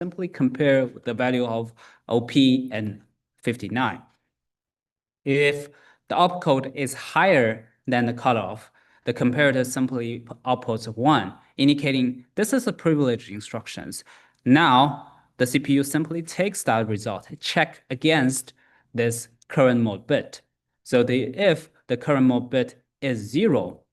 simply compare the value of OP and 59. If the opcode is higher than the cutoff, the comparator simply outputs 1, indicating this is a privileged instructions. Now, the CPU simply takes that result, check against this current mode bit. So if the current mode bit is zero,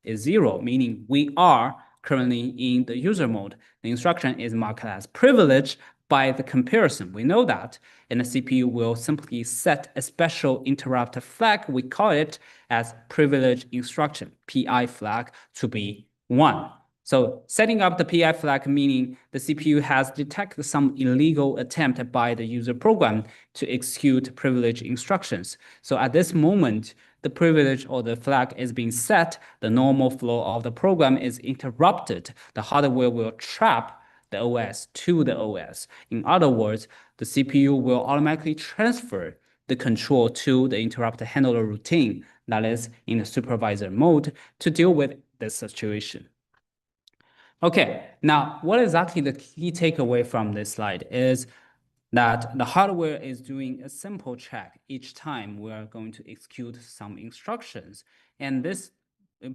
meaning we are currently in the user mode, the instruction is marked as privileged by the comparison. We know that, and the CPU will simply set a special interrupt flag. We call it as privilege instruction, PI flag, to be 1. So setting up the PI flag, meaning the CPU has detected some illegal attempt by the user program to execute privilege instructions. So at this moment, the privilege or the flag is being set, the normal flow of the program is interrupted. The hardware will trap the OS to the OS. In other words, the CPU will automatically transfer the control to the interrupt handler routine, that is in the supervisor mode, to deal with this situation. Okay, now what exactly the key takeaway from this slide is that the hardware is doing a simple check each time we are going to execute some instructions. And this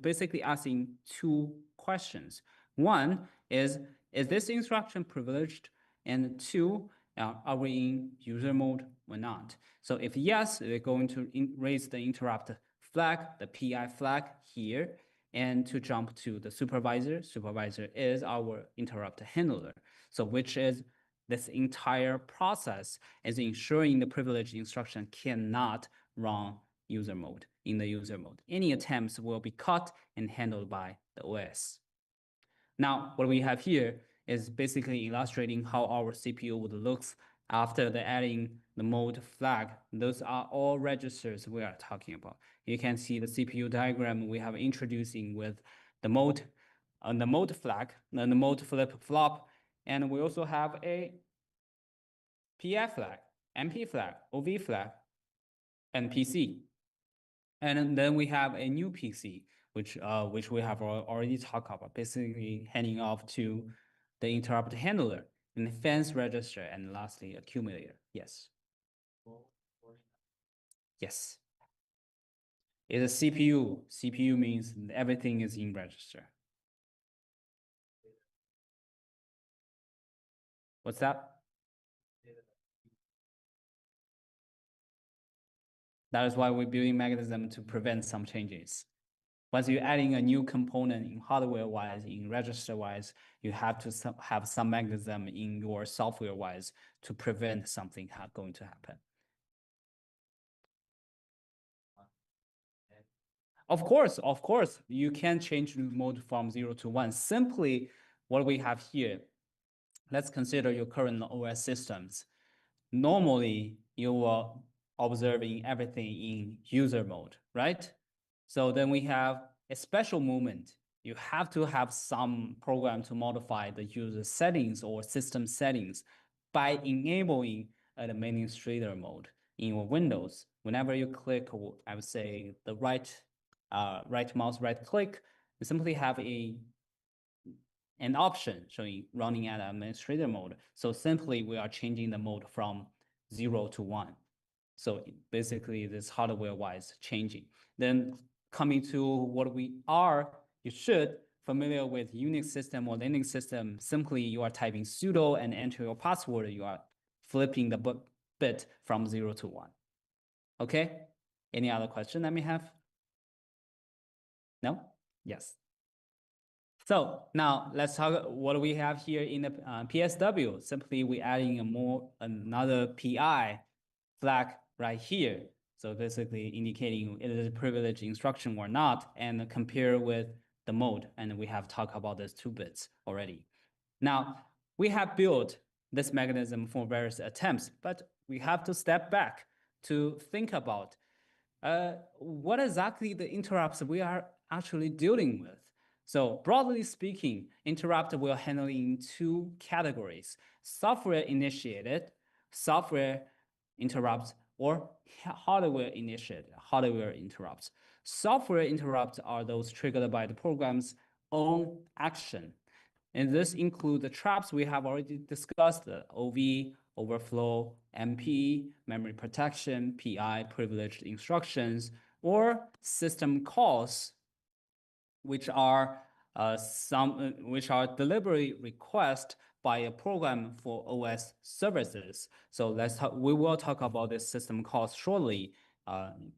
basically asking two questions. One is this instruction privileged? And two, are we in user mode or not? So if yes, we're going to raise the interrupt flag, the PI flag here, and to jump to the supervisor. Supervisor is our interrupt handler. So which is this entire process is ensuring the privileged instruction cannot run user mode in the user mode. Any attempts will be caught and handled by the OS. Now, what we have here is basically illustrating how our CPU would look after the adding the mode flag. Those are all registers we are talking about. You can see the CPU diagram we have introducing with the mode flag, and the mode flip-flop, and we also have a PI flag, MP flag, OV flag, and PC. And then we have a new PC, which we have already talked about, basically handing off to the interrupt handler, and the fence register, and lastly, accumulator. Yes. Yes. It's a CPU. CPU means everything is in register. What's that? That is why we're building mechanism to prevent some changes. Once you're adding a new component in hardware-wise, in register-wise, you have to have some mechanism in your software-wise to prevent something going to happen. Of course, you can change the mode from 0 to 1. Simply what we have here, let's consider your current OS systems. Normally, you are observing everything in user mode, right? So then we have a special moment. You have to have some program to modify the user settings or system settings by enabling an administrator mode in your Windows. Whenever you click, I would say the right mouse right click, you simply have an option showing running at administrator mode. So simply we are changing the mode from 0 to 1. So basically this hardware-wise changing. Then coming to what you should familiar with Unix system or Linux system, simply you are typing sudo and enter your password, you are flipping the bit from 0 to 1. Okay, any other question I may have? No? Yes. So now let's talk what we have here in the PSW. Simply we adding another PI flag right here. So basically indicating it is a privileged instruction or not, and compare with the mode. And we have talked about these 2 bits already. Now we have built this mechanism for various attempts, but we have to step back to think about what exactly the interrupts we are actually dealing with. So broadly speaking, interrupt will handle in 2 categories: software initiated, software interrupts, or hardware initiated, hardware interrupts. Software interrupts are those triggered by the program's own action. And this includes the traps we have already discussed, the OV, overflow, MP, memory protection, PI, privileged instructions, or system calls, which are which are delivery requests by a program for OS services. So we will talk about this system calls shortly.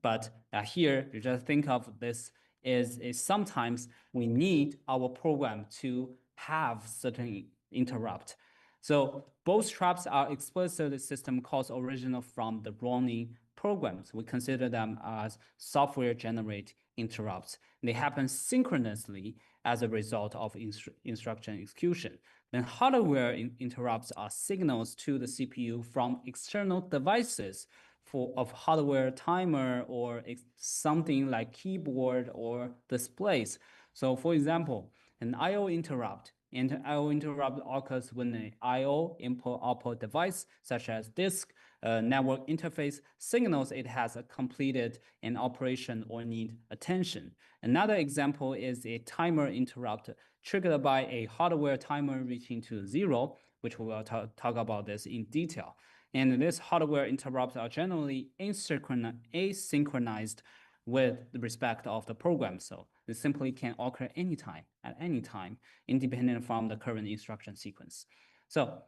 But here you just think of this is sometimes we need our program to have certain interrupt. So both traps are explicit system calls original from the running programs. We consider them as software generate interrupts. They happen synchronously as a result of instruction execution. Then hardware interrupts are signals to the CPU from external devices of hardware timer or something like keyboard or displays. So for example, an I/O interrupt. And I/O interrupt occurs when an I/O input-output device, such as disk, network interface, signals it has completed an operation or need attention. Another example is a timer interrupt triggered by a hardware timer reaching to 0, which we will talk about this in detail. And these hardware interrupts are generally asynchronized with the respect of the program. So they simply can occur anytime, at any time, independent from the current instruction sequence. So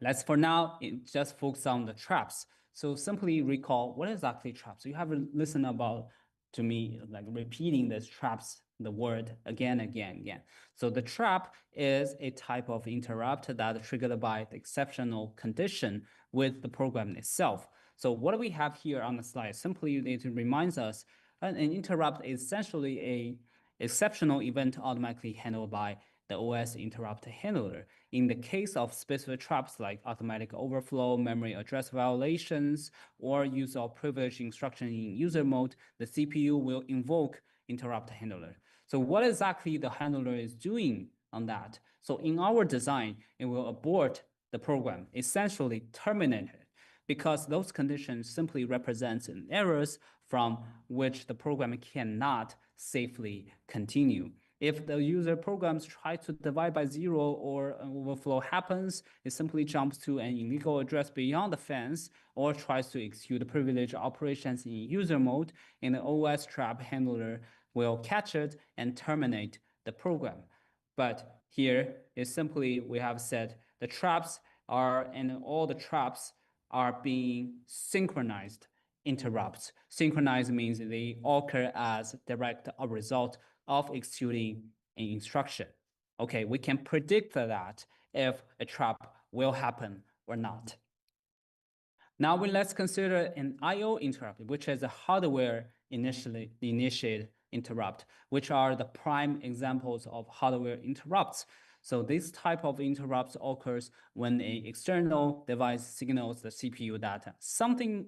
let's for now just focus on the traps. So simply recall what exactly traps. So you have listened about to me like repeating this traps, the word again. So the trap is a type of interrupt that is triggered by the exceptional condition with the program itself. So what do we have here on the slide? Simply it reminds us an interrupt is essentially a exceptional event automatically handled by the OS interrupt handler. In the case of specific traps like automatic overflow, memory address violations, or use of privileged instruction in user mode, the CPU will invoke interrupt handler. So what exactly the handler is doing on that? So in our design, it will abort the program, essentially terminate it, because those conditions simply represent errors from which the program cannot safely continue. If the user programs try to divide by 0 or an overflow happens, it simply jumps to an illegal address beyond the fence or tries to execute privileged operations in user mode, and the OS trap handler will catch it and terminate the program. But here is simply we have said the traps are, and all the traps are being synchronized interrupts. Synchronized means they occur as direct result of executing an instruction. Okay, we can predict that if a trap will happen or not. Now let's consider an I/O interrupt, which is a hardware initiated interrupt, which are the prime examples of hardware interrupts. So this type of interrupts occurs when an external device signals the CPU that something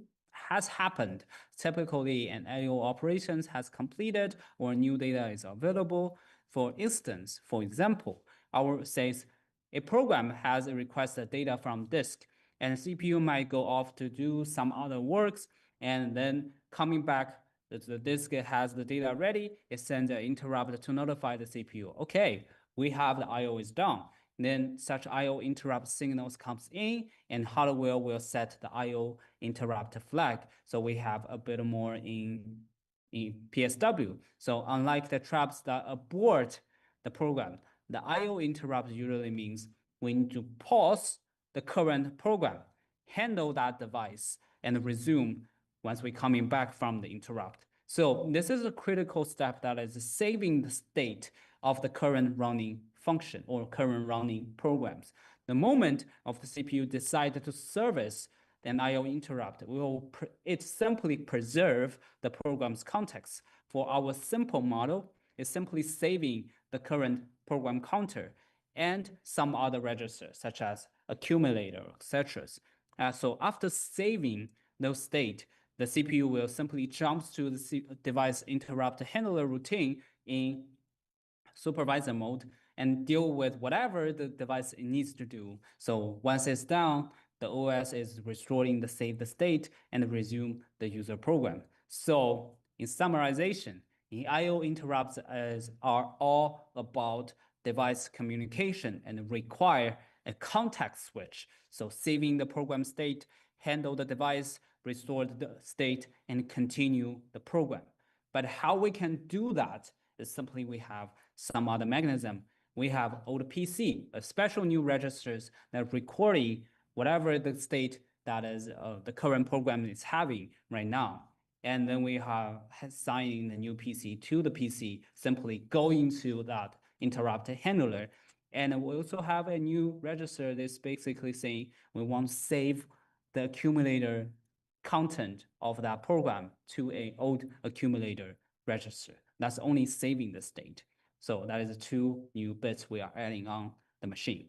has happened. Typically, an I/O operations has completed or new data is available. For instance, for example, our says a program has requested data from disk, and CPU might go off to do some other works, and then coming back, the disk has the data ready, it sends an interrupt to notify the CPU. Okay, we have the I/O is done. Then such I/O interrupt signals comes in, and hardware will set the I/O interrupt flag. So we have a bit more in PSW. So unlike the traps that abort the program, the I/O interrupt usually means we need to pause the current program, handle that device, and resume once we're coming back from the interrupt. So this is a critical step that is saving the state of the current running function or current running programs. The moment of the CPU decided to service an I/O interrupt, it simply preserve the program's context. For our simple model, it's simply saving the current program counter and some other registers such as accumulator, etc. So after saving those state, the CPU will simply jump to the device interrupt handler routine in supervisor mode and deal with whatever the device needs to do. So once it's done, the OS is restoring the saved state and resume the user program. So in summarization, the I/O interrupts are all about device communication and require a context switch. So saving the program state, handle the device, restore the state, and continue the program. But how we can do that is simply we have some other mechanism. We have old PC, a special new registers that recording whatever the state that is the current program is having right now. And then we have assigning the new PC to the PC, simply going to that interrupt handler. And we also have a new register that's basically saying we want to save the accumulator content of that program to an old accumulator register. That's only saving the state. So that is two new bits we are adding on the machine.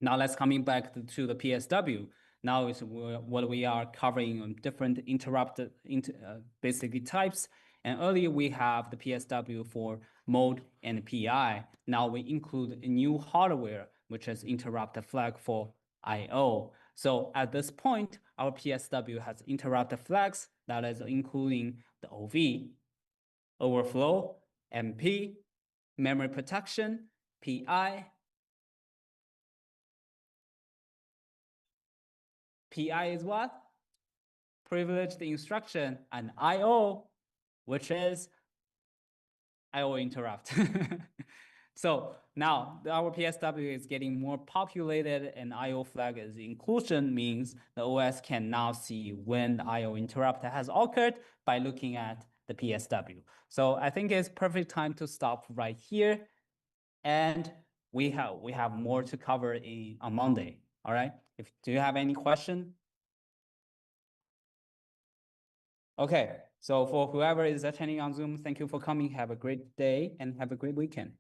Now let's coming back to the PSW. Now is what we are covering on different interrupted basically types. And earlier we have the PSW for mode and PI. Now we include a new hardware, which is interrupt flag for IO. So at this point, our PSW has interrupt flags that is including the OV, overflow, MP, memory protection, PI. PI is what? Privileged instruction, and IO, which is IO interrupt. So now our PSW is getting more populated and IO flag is inclusion means the OS can now see when the IO interrupt has occurred by looking at the PSW. So I think it's perfect time to stop right here. And we have more to cover on Monday. All right. Do you have any question? Okay, so for whoever is attending on Zoom, thank you for coming. Have a great day and have a great weekend.